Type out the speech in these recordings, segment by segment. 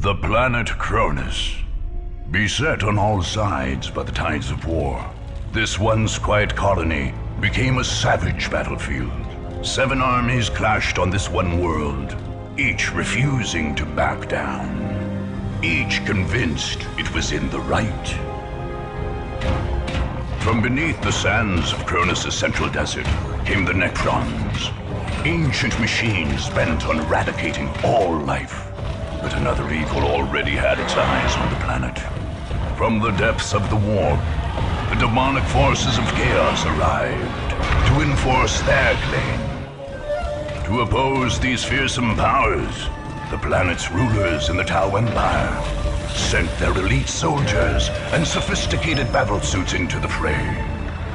The planet Cronus. Beset on all sides by the tides of war, this once quiet colony became a savage battlefield. 7 armies clashed on this one world, each refusing to back down. Each convinced it was in the right. From beneath the sands of Cronus' central desert came the Necrons, ancient machines bent on eradicating all life. But another evil already had its eyes on the planet. From the depths of the warp, the demonic forces of chaos arrived to enforce their claim. To oppose these fearsome powers, the planet's rulers in the Tau Empire sent their elite soldiers and sophisticated battlesuits into the fray.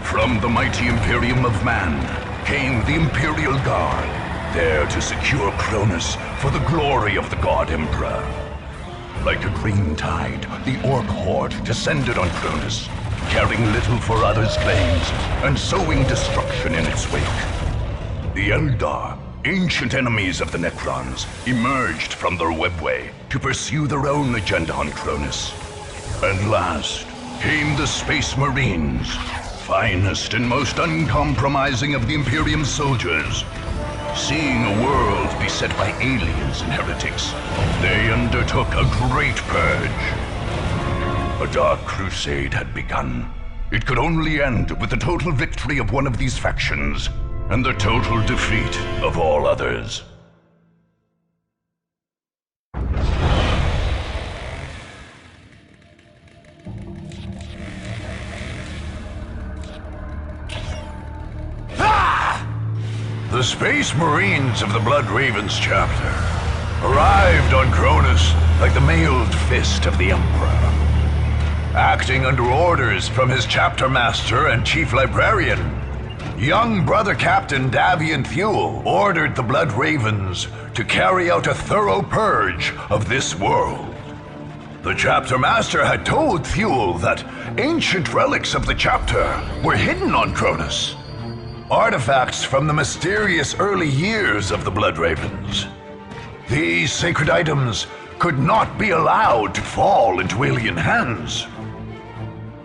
From the mighty Imperium of Man came the Imperial Guard, there to secure Cronus for the glory of the God Emperor. Like a green tide, the Orc horde descended on Cronus, caring little for others' claims and sowing destruction in its wake. The Eldar, ancient enemies of the Necrons, emerged from their webway to pursue their own agenda on Cronus. And last came the Space Marines, finest and most uncompromising of the Imperium's soldiers. Seeing a world beset by aliens and heretics, they undertook a great purge. A dark crusade had begun. It could only end with the total victory of one of these factions, and the total defeat of all others. The Space Marines of the Blood Ravens chapter arrived on Cronus like the mailed fist of the Emperor. Acting under orders from his chapter master and chief librarian, young brother Captain Davian Thule ordered the Blood Ravens to carry out a thorough purge of this world. The chapter master had told Thule that ancient relics of the chapter were hidden on Cronus. Artifacts from the mysterious early years of the Blood Ravens. These sacred items could not be allowed to fall into alien hands.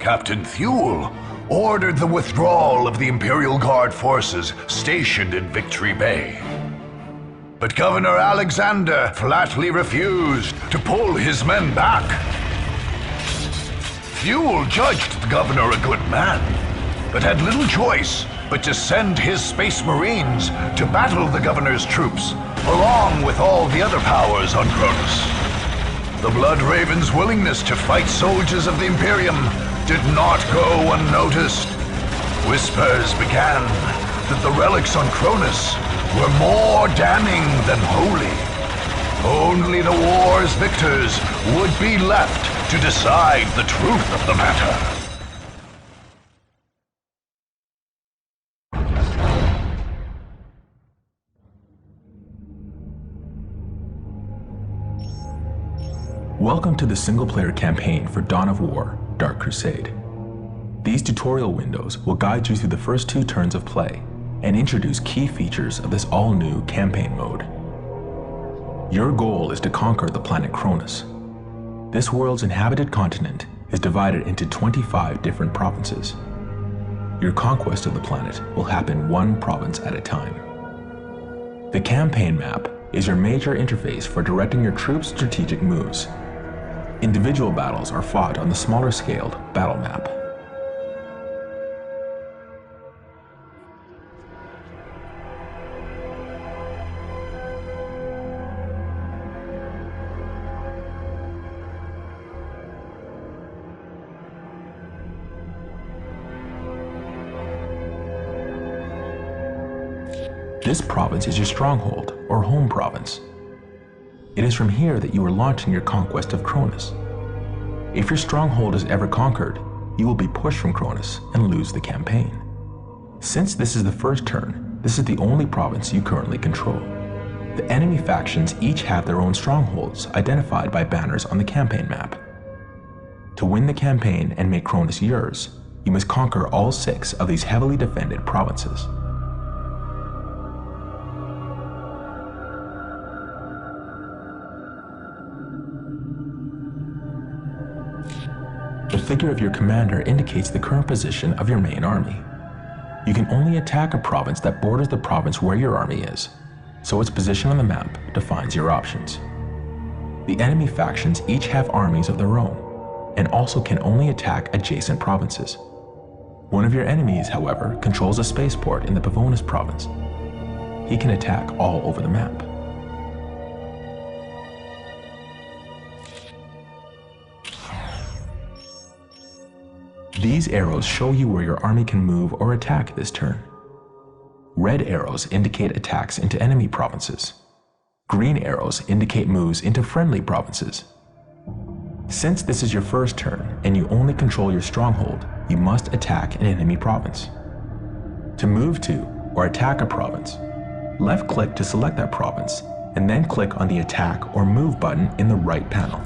Captain Thule ordered the withdrawal of the Imperial Guard forces stationed in Victory Bay. But Governor Alexander flatly refused to pull his men back. Thule judged the governor a good man, but had little choice but to send his Space Marines to battle the governor's troops, along with all the other powers on Cronus. The Blood Ravens' willingness to fight soldiers of the Imperium did not go unnoticed. Whispers began that the relics on Cronus were more damning than holy. Only the war's victors would be left to decide the truth of the matter. Welcome to the single-player campaign for Dawn of War, Dark Crusade. These tutorial windows will guide you through the first 2 turns of play and introduce key features of this all-new campaign mode. Your goal is to conquer the planet Cronus. This world's inhabited continent is divided into 25 different provinces. Your conquest of the planet will happen 1 province at a time. The campaign map is your major interface for directing your troops' strategic moves. Individual battles are fought on the smaller-scaled battle map. This province is your stronghold, or home province. It is from here that you are launching your conquest of Cronus. If your stronghold is ever conquered, you will be pushed from Cronus and lose the campaign. Since this is the first turn, this is the only province you currently control. The enemy factions each have their own strongholds identified by banners on the campaign map. To win the campaign and make Cronus yours, you must conquer all 6 of these heavily defended provinces. figure of your commander indicates the current position of your main army. You can only attack a province that borders the province where your army is, so its position on the map defines your options. The enemy factions each have armies of their own, and also can only attack adjacent provinces. One of your enemies, however, controls a spaceport in the Pavonis province. He can attack all over the map. These arrows show you where your army can move or attack this turn. Red arrows indicate attacks into enemy provinces. Green arrows indicate moves into friendly provinces. Since this is your first turn and you only control your stronghold, you must attack an enemy province. To move to or attack a province, left-click to select that province and then click on the Attack or Move button in the right panel.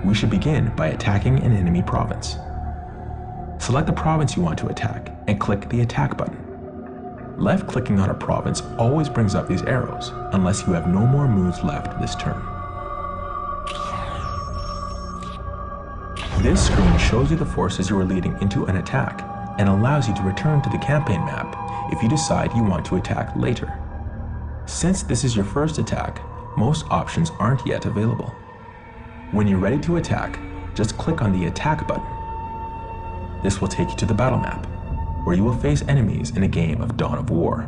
We should begin by attacking an enemy province. Select the province you want to attack and click the Attack button. Left-clicking on a province always brings up these arrows, unless you have no more moves left this turn. This screen shows you the forces you are leading into an attack and allows you to return to the campaign map if you decide you want to attack later. Since this is your first attack, most options aren't yet available. When you're ready to attack, just click on the Attack button. This will take you to the battle map, where you will face enemies in a game of Dawn of War.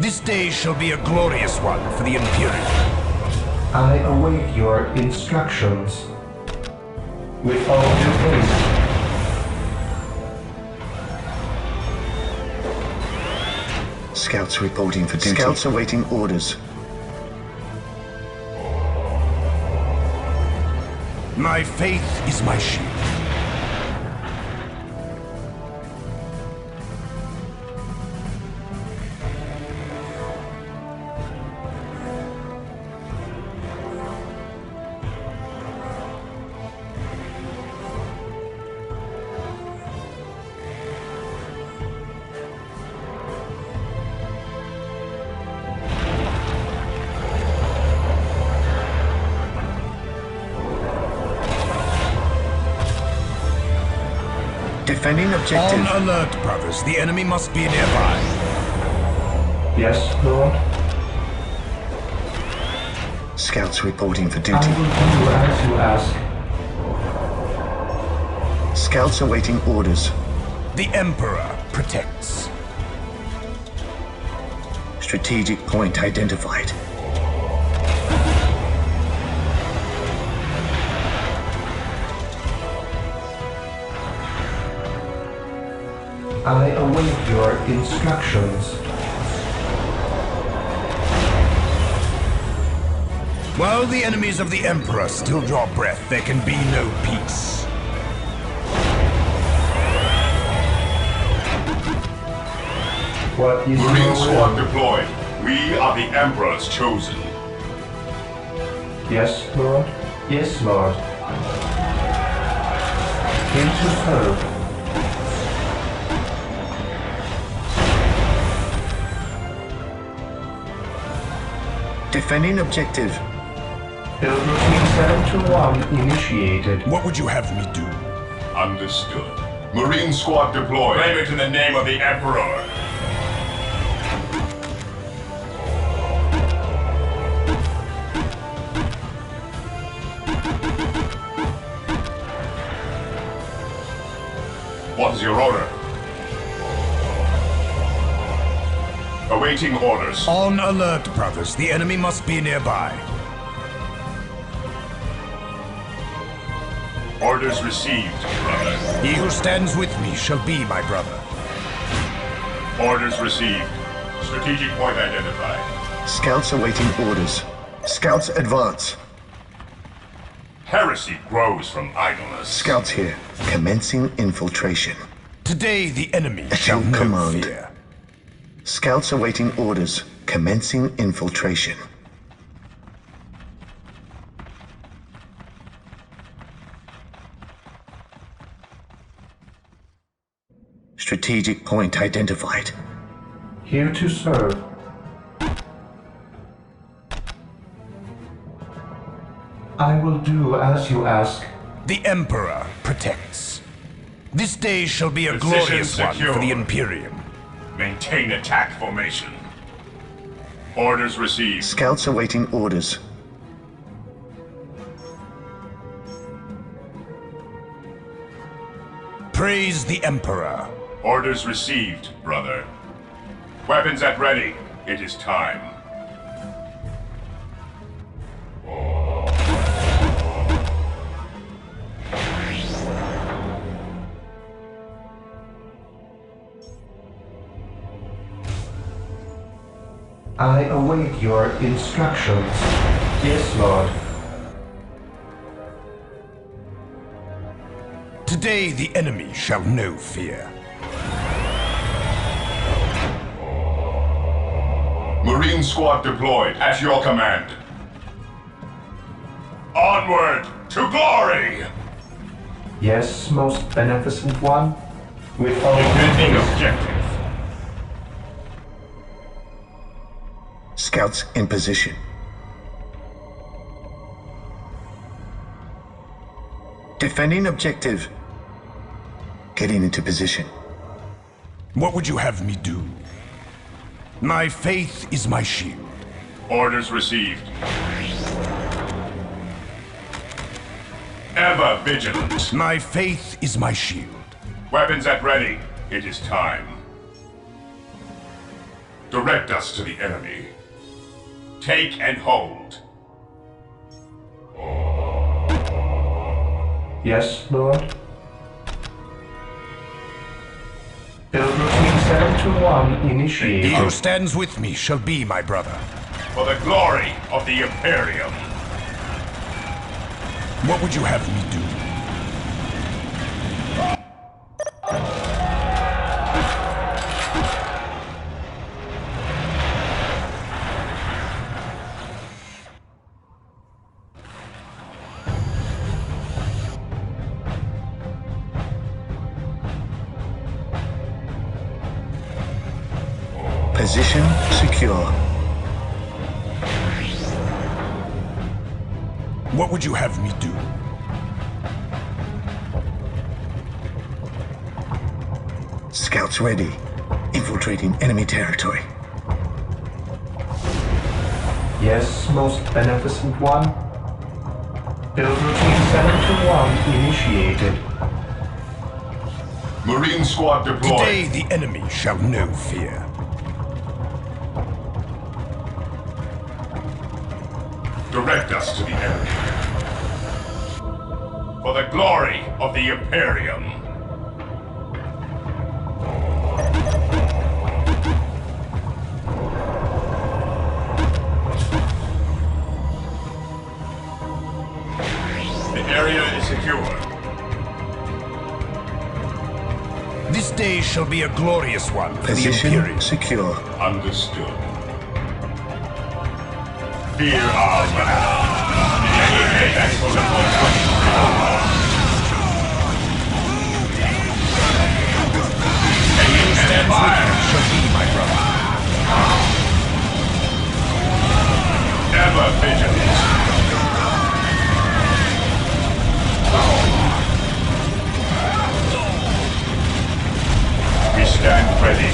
This day shall be a glorious one for the Imperium. I await your instructions. With all due haste. Scouts reporting for duty. Scouts awaiting orders. My faith is my shield. Defending objective. On alert, brothers. The enemy must be nearby. Yes, Lord. Scouts reporting for I duty. will do as you ask. Scouts awaiting orders. The Emperor protects. Strategic point identified. I await your instructions. While the enemies of the Emperor still draw breath, there can be no peace. What is Marine your squad will? deployed. We are the Emperor's chosen. Yes, Lord. Yes, Lord. Here to serve. Defending objective. Build routine 721 initiated. What would you have me do? Understood. Marine squad deployed. Claim it in the name of the Emperor. What is your order? Awaiting orders. On alert, brothers. The enemy must be nearby. Orders received, brother. He who stands with me shall be my brother. Orders received. Strategic point identified. Scouts awaiting orders. Scouts advance. Heresy grows from idleness. Scouts here. Commencing infiltration. Today the enemy At shall your know command. fear. Scouts awaiting orders. Commencing infiltration. Strategic point identified. Here to serve. I will do as you ask. The Emperor protects. This day shall be a Position glorious one secure. for the Imperium. Maintain attack formation. Orders received. Scouts awaiting orders. Praise the Emperor. Orders received, brother. Weapons at ready. It is time. I await your instructions. Yes, Lord. Today the enemy shall know fear. Marine squad deployed at your command. Onward to glory! Yes, most beneficent one. With all Defending haste. objective. Scouts in position. Defending objective. Getting into position. What would you have me do? My faith is my shield. Orders received. Ever vigilant. My faith is my shield. Weapons at ready. It is time. Direct us to the enemy. Take and hold. Yes, Lord. Build routine 721 He initiated. who stands with me shall be my brother. For the glory of the Imperium. What would you have me do? Position secure. What would you have me do? Scouts ready. Infiltrating enemy territory. Yes, most beneficent one. Build routine 721 initiated. Marine squad deployed. Today the enemy shall know fear. Direct us to the enemy. For the glory of the Imperium. The area is secure. This day shall be a glorious one for the Position Imperium. secure. Understood. Fear our wrath. Stands with me shall be my brother. Ever vigilant. We stand ready.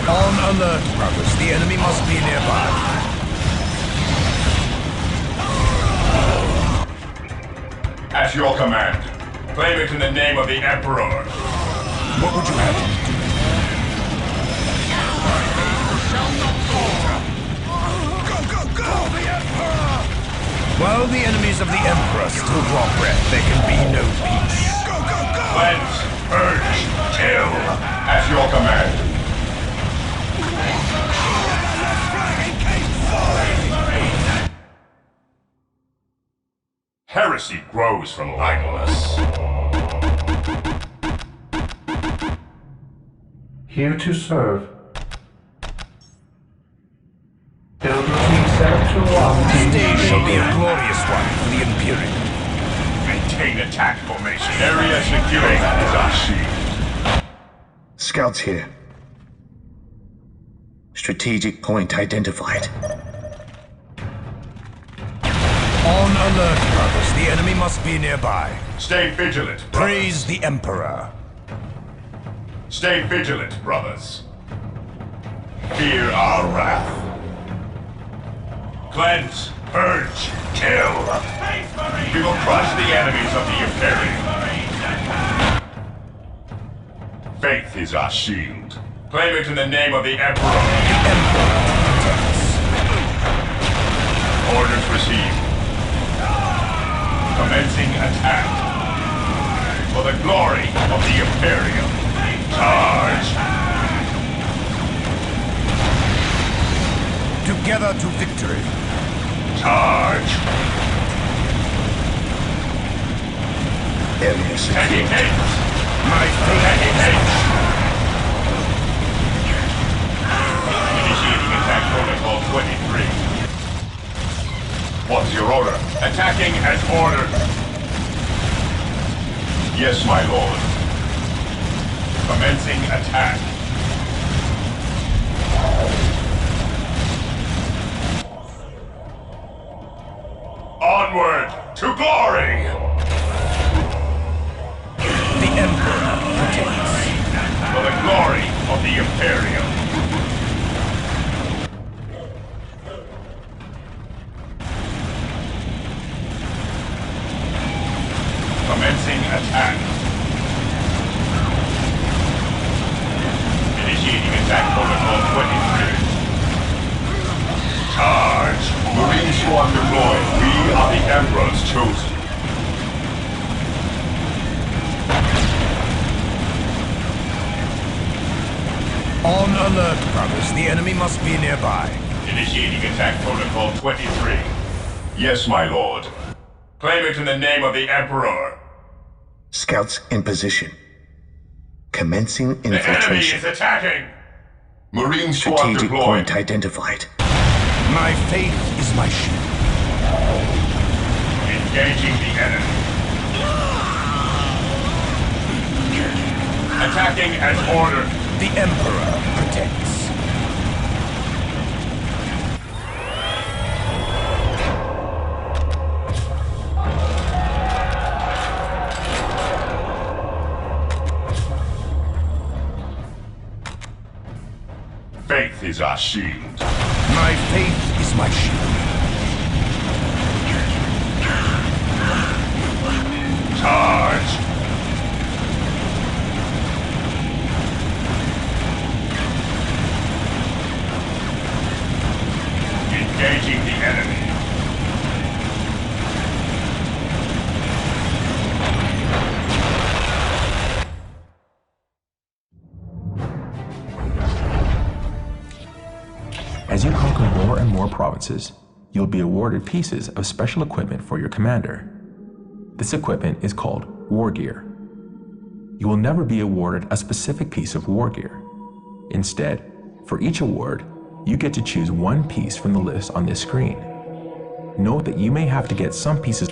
On alert, brothers. The enemy must be nearby. At your command. Claim it in the name of the Emperor. What would you have me do? While the enemies of the Emperor still draw breath, there can be no peace. Cleanse, purge, kill. At your command. Heresy grows from idleness. Here to serve. Build routine 721. This day shall be a glorious one for the Imperium. Maintain attack formation. Area secure. Scouts here. Strategic point identified. On alert, brothers. The enemy must be nearby. Stay vigilant, brothers. Praise the Emperor. Stay vigilant, brothers. Fear our wrath. Cleanse, purge, kill. We will crush the enemies of the Imperium. Faith is our shield. Claim it in the name of the Emperor. The Emperor protects. Orders received. Commencing attack. For the glory of the Imperium. Charge! Together to victory. Charge! Area secure. Taking hit! My faith. Taking hit! Initiating attack protocol 23. What's your order? Attacking as ordered. Yes, my lord. Commencing attack. Onward to glory! The Emperor protects. For the glory of the Imperium. Commencing attack. Initiating attack protocol 23. Charge! Marine squad deployed. We are the Emperor's chosen. On alert, brothers. The enemy must be nearby. Initiating attack protocol 23. Yes, my lord. Claim it in the name of the Emperor. Scouts in position. Commencing The enemy infiltration. is attacking! Marine squad Strategic deployed. point identified. My faith is my shield. Engaging the enemy. Attacking as ordered. The Emperor protects. Faith is our shield. My faith is my shield. Charge! Engaging the enemy. As you conquer more and more provinces, you'll be awarded pieces of special equipment for your commander. This equipment is called war gear. You will never be awarded a specific piece of war gear. Instead, for each award, you get to choose one piece from the list on this screen. Note that you may have to get some pieces.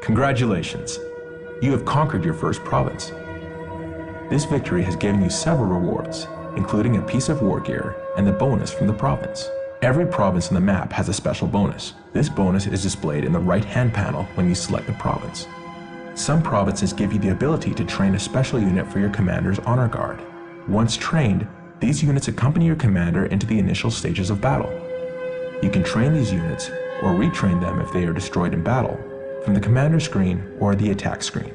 Congratulations! You have conquered your first province. This victory has given you several rewards, including a piece of war gear and the bonus from the province. Every province on the map has a special bonus. This bonus is displayed in the right-hand panel when you select the province. Some provinces give you the ability to train a special unit for your commander's honor guard. Once trained, these units accompany your commander into the initial stages of battle. You can train these units, or retrain them if they are destroyed in battle, from the commander screen or the attack screen.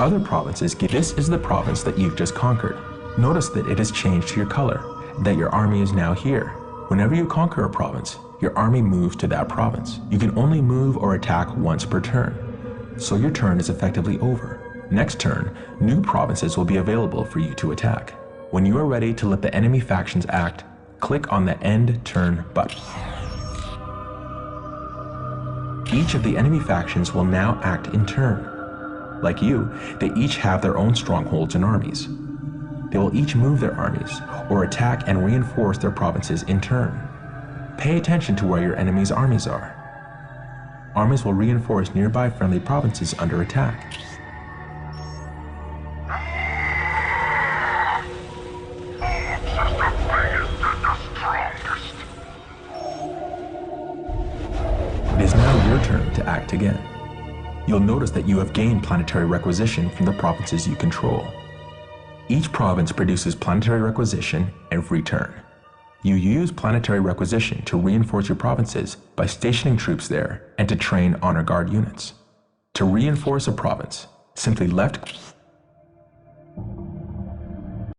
Other provinces give this is the province that you've just conquered. Notice that it has changed to your color, that your army is now here. Whenever you conquer a province, your army moves to that province. You can only move or attack once per turn, so your turn is effectively over. Next turn, new provinces will be available for you to attack. When you are ready to let the enemy factions act, click on the End Turn button. Each of the enemy factions will now act in turn. Like you, they each have their own strongholds and armies. They will each move their armies, or attack and reinforce their provinces in turn. Pay attention to where your enemy's armies are. Armies will reinforce nearby friendly provinces under attack. It is now your turn to act again. You'll notice that you have gained planetary requisition from the provinces you control. Each province produces planetary requisition every turn. You use planetary requisition to reinforce your provinces by stationing troops there and to train honor guard units. To reinforce a province, simply left